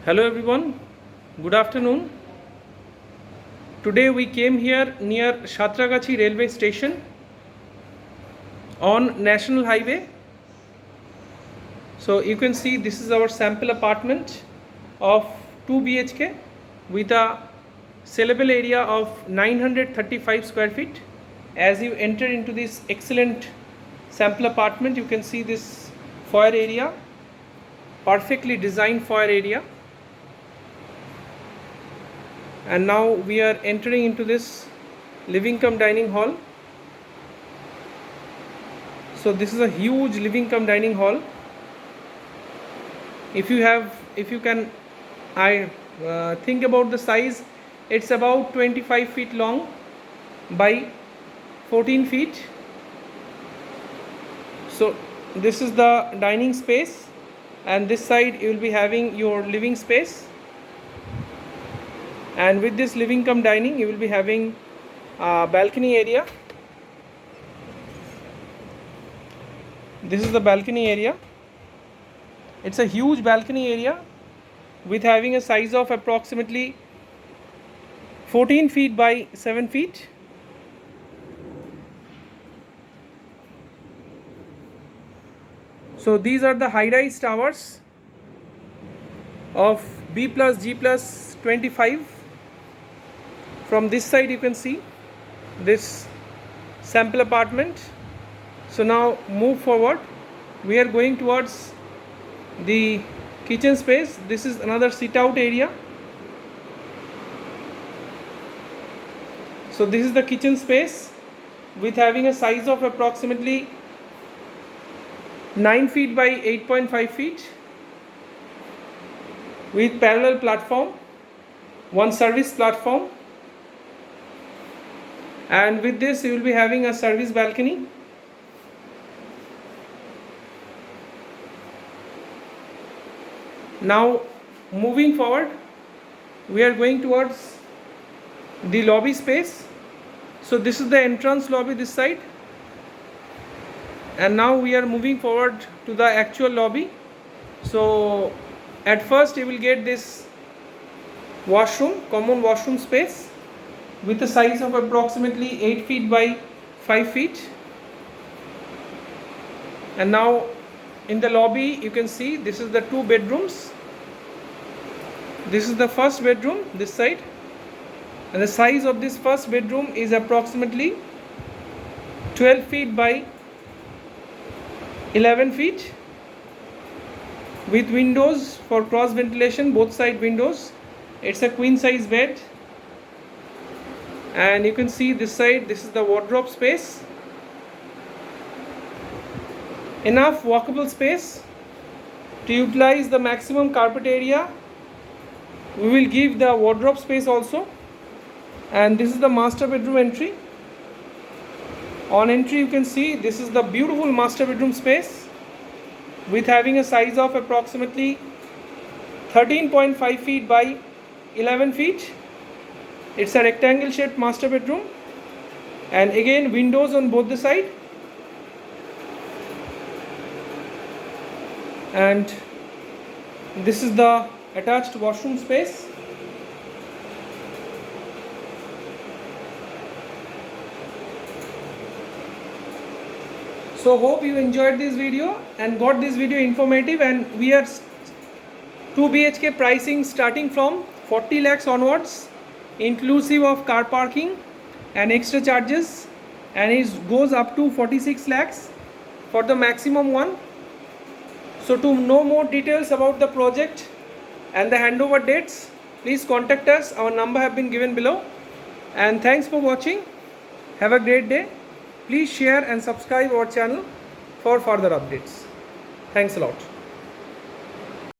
Hello everyone, good afternoon. Today we came here near SantraGachi railway station on National Highway. So you can see this is our sample apartment of 2 BHK with a sellable area of 935 square feet. As you enter into this excellent sample apartment, you can see this foyer area, perfectly designed foyer area. And now we are entering into this living cum dining hall. So this is a huge living cum dining hall. If you can think about the size, it's about 25 feet long by 14 feet. So this is the dining space, and this side you will be having your living space. And with this living cum dining, you will be having a balcony area. This is the balcony area. It's a huge balcony area with having a size of approximately 14 feet by 7 feet. So these are the high-rise towers of B plus G plus 25. From this side you can see this sample apartment. So now move forward. We are going towards the kitchen space. This is another sit out area. So this is the kitchen space with having a size of approximately 9 feet by 8.5 feet with parallel platform, one service platform. And with this you will be having a service balcony. Now moving forward, we are going towards the lobby space. So this is the entrance lobby this side, and now we are moving forward to the actual lobby. So at first you will get this washroom, common washroom space with a size of approximately 8 feet by 5 feet. And now in the lobby you can see this is the 2 bedrooms. This is the first bedroom this side, and the size of this first bedroom is approximately 12 feet by 11 feet with windows for cross ventilation, both side windows. It's a queen size bed. And you can see this side, this is the wardrobe space. Enough walkable space to utilize the maximum carpet area. We will give the wardrobe space also. And this is the master bedroom entry. On entry you can see this is the beautiful master bedroom space with having a size of approximately 13.5 feet by 11 feet. It's a rectangle shaped master bedroom, and again windows on both the side. And this is the attached washroom space. So hope you enjoyed this video and got this video informative. And we are 2 BHK pricing starting from 40 lakhs onwards, inclusive of car parking and extra charges, and it goes up to 46 lakhs for the maximum one. So to know more details about the project and the handover dates, please contact us. Our number have been given below. And thanks for watching. Have a great day. Please share and subscribe our channel for further updates. Thanks a lot.